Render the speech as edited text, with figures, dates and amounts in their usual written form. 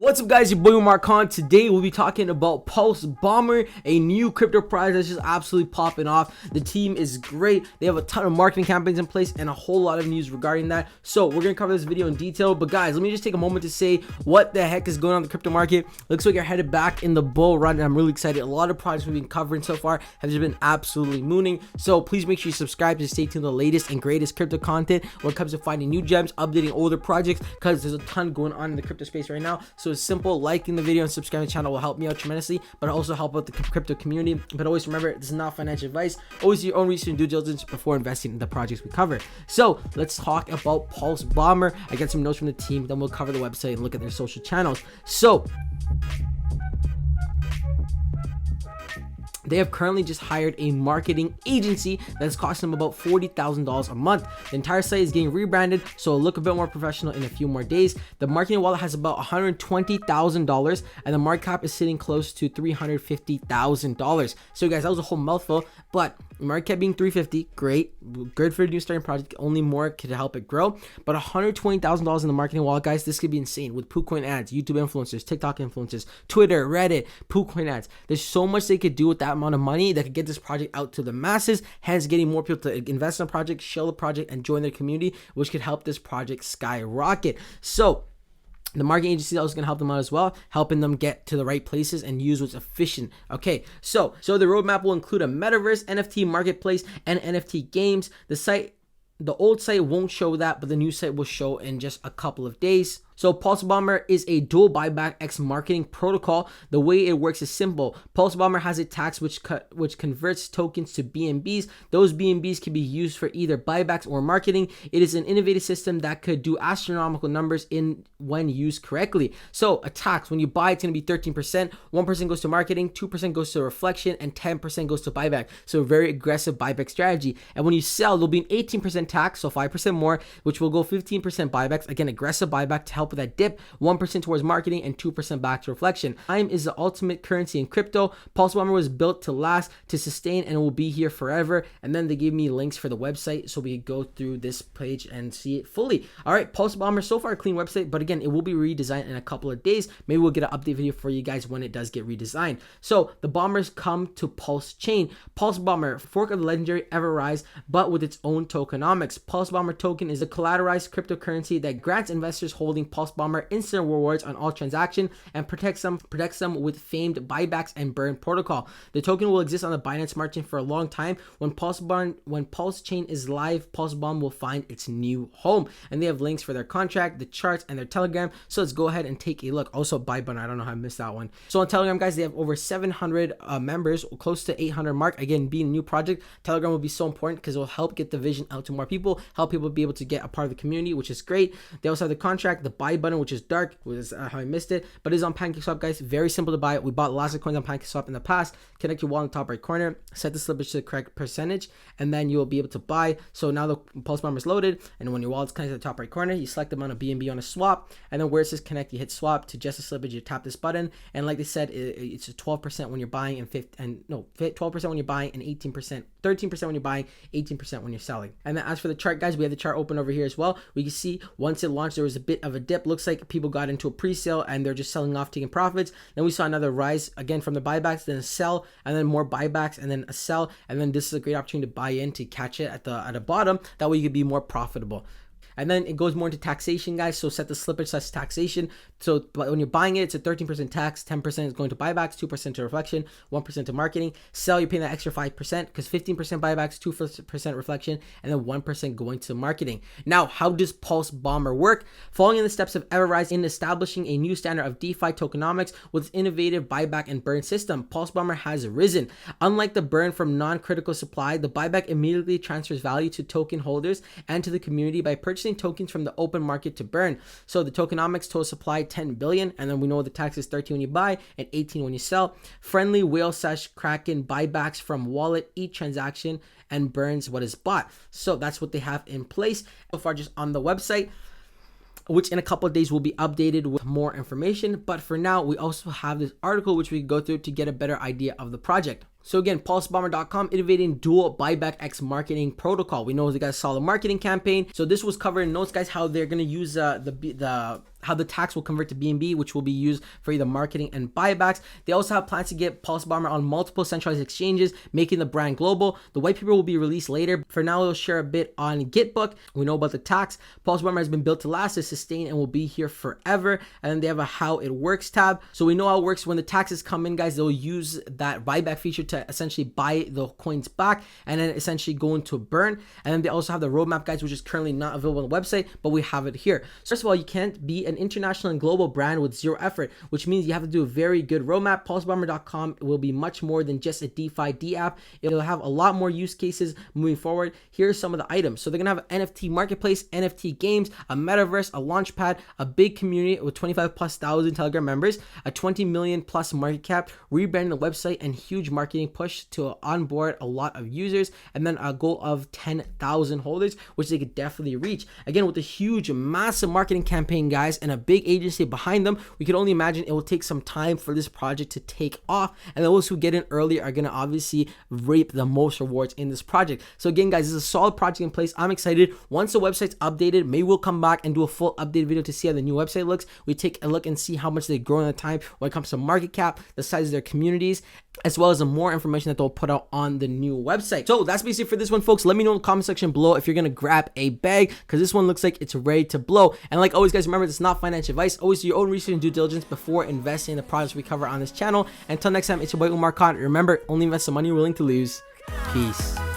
What's up, guys? Your boy Umar. Today we'll be talking about Pulsebomber, a new crypto project that's just absolutely popping off. The team is great. They have a ton of marketing campaigns in place and a whole lot of news regarding that. So we're gonna cover this video in detail. But guys, let me just take a moment to say what the heck is going on in the crypto market. Looks like you're headed back in the bull run, and I'm really excited. A lot of projects we've been covering so far have just been absolutely mooning. So please make sure you subscribe to stay tuned to the latest and greatest crypto content when it comes to finding new gems, updating older projects, because there's a ton going on in the crypto space right now. So it's simple. Liking the video and subscribing to the channel will help me out tremendously, but also help out the crypto community. But always remember, this is not financial advice. Always do your own research and due diligence before investing in the projects we cover. So let's talk about Pulsebomber. I got some notes from the team, then we'll cover the website and look at their social channels. So they have currently just hired a marketing agency that's costing them about $40,000 a month. The entire site is getting rebranded, so it'll look a bit more professional in a few more days. The marketing wallet has about $120,000, and the market cap is sitting close to $350,000. So guys, that was a whole mouthful, but market cap being 350, great, good for a new starting project. Only more could help it grow. But $120,000 in the marketing wallet, guys, this could be insane with PooCoin ads, YouTube influencers, TikTok influencers, Twitter, Reddit, PooCoin ads. There's so much they could do with that amount of money that could get this project out to the masses, hence getting more people to invest in the project, share the project, and join their community, which could help this project skyrocket. So the marketing agency is going to help them out as well, helping them get to the right places and use what's efficient. Okay, so the roadmap will include a metaverse, NFT marketplace, and NFT games. The old site won't show that, but the new site will show in just a couple of days. So Pulsebomber is a dual buyback X marketing protocol. The way it works is simple. Pulsebomber has a tax which converts tokens to BNBs. Those BNBs can be used for either buybacks or marketing. It is an innovative system that could do astronomical numbers when used correctly. So a tax, when you buy, it's going to be 13%. 1% goes to marketing, 2% goes to reflection, and 10% goes to buyback. So a very aggressive buyback strategy. And when you sell, there'll be an 18% tax, so 5% more, which will go 15% buybacks. Again, aggressive buyback to help with that dip, 1% towards marketing, and 2% back to reflection. Time is the ultimate currency in crypto. Pulsebomber was built to last, to sustain, and it will be here forever. And then they gave me links for the website so we could go through this page and see it fully. All right, Pulsebomber, so far a clean website, but again, it will be redesigned in a couple of days. Maybe we'll get an update video for you guys when it does get redesigned. So the bombers come to Pulse Chain. Pulsebomber, fork of the legendary Everrise, but with its own tokenomics. Pulsebomber token is a collateralized cryptocurrency that grants investors holding Pulsebomber instant rewards on all transactions and protects them with famed buybacks and burn protocol. The token will exist on the Binance Smart Chain for a long time. When Pulse Chain is live, Pulsebomber will find its new home. And they have links for their contract, the charts, and their Telegram. So let's go ahead and take a look. Also, buy button. I don't know how I missed that one. So on Telegram, guys, they have over 700 members, close to 800 mark. Again, being a new project, Telegram will be so important because it will help get the vision out to more people, help people be able to get a part of the community, which is great. They also have the contract, the buy button, which is dark, which is how I missed it, but it's on PancakeSwap, guys. Very simple to buy. We bought lots of coins on PancakeSwap in the past. Connect your wallet in the top right corner, set the slippage to the correct percentage, and then you'll be able to buy. So now the Pulsebomber is loaded, and when your wallet's connected to the top right corner, you select the amount of BNB on a swap, and then where it says connect, you hit swap. To just a slippage, you tap this button, and like they said, it's 12% when you're buying and 12% when you're buying and 13% when you're buying, 18% when you're selling. And then as for the chart, guys, we have the chart open over here as well. We can see once it launched, there was a bit of a dip. Looks like people got into a pre-sale and they're just selling off, taking profits. Then we saw another rise again from the buybacks, then a sell, and then more buybacks, and then a sell. And then this is a great opportunity to buy in to catch it at the bottom. That way you could be more profitable. And then it goes more into taxation, guys. So set the slippage such taxation. So when you're buying it, it's a 13% tax, 10% is going to buybacks, 2% to reflection, 1% to marketing. Sell, you're paying that extra 5% because 15% buybacks, 2% reflection, and then 1% going to marketing. Now, how does Pulsebomber work? Following in the steps of Everrise in establishing a new standard of DeFi tokenomics with its innovative buyback and burn system, Pulsebomber has risen. Unlike the burn from non-critical supply, the buyback immediately transfers value to token holders and to the community by purchasing tokens from the open market to burn. So the tokenomics total supply 10 billion, and then we know the tax is 13 when you buy and 18 when you sell. Friendly whale / kraken buybacks from wallet each transaction and burns what is bought. So that's what they have in place so far just on the website, which in a couple of days will be updated with more information. But for now, we also have this article which we can go through to get a better idea of the project. So again, Pulsebomber.com innovating dual buyback X marketing protocol. We know they got a solid marketing campaign. So this was covered in notes, guys, how they're gonna use how the tax will convert to BNB, which will be used for either marketing and buybacks. They also have plans to get Pulsebomber on multiple centralized exchanges, making the brand global. The white paper will be released later. For now, we'll share a bit on Gitbook. We know about the tax. Pulsebomber has been built to last, to sustain, and will be here forever. And then they have a how it works tab. So we know how it works. When the taxes come in, guys, they'll use that buyback feature to essentially buy the coins back and then essentially go into a burn. And then they also have the roadmap, guys, which is currently not available on the website, but we have it here. So first of all, you can't be an international and global brand with zero effort, which means you have to do a very good roadmap. Pulsebomber.com will be much more than just a DeFi D app. It'll have a lot more use cases moving forward. Here's some of the items. So they're gonna have an NFT marketplace, NFT games, a metaverse, a launchpad, a big community with 25,000+ Telegram members, a 20 million+ market cap, rebranding the website, and huge marketing push to onboard a lot of users, and then a goal of 10,000 holders, which they could definitely reach. Again, with a huge, massive marketing campaign, guys, and a big agency behind them, we can only imagine it will take some time for this project to take off, and those who get in early are going to obviously reap the most rewards in this project. So again, guys, this is a solid project in place. I'm excited. Once the website's updated, maybe we'll come back and do a full update video to see how the new website looks. We take a look and see how much they grow in the time when it comes to market cap, the size of their communities, as well as the more information that they'll put out on the new website. So that's basically for this one, folks. Let me know in the comment section below if you're gonna grab a bag, because this one looks like it's ready to blow. And like always, guys, remember, it's not financial advice. Always do your own research and due diligence before investing in the products we cover on this channel. Until next time, it's your boy Umar Khan. Remember, only invest the money you're willing to lose. Peace.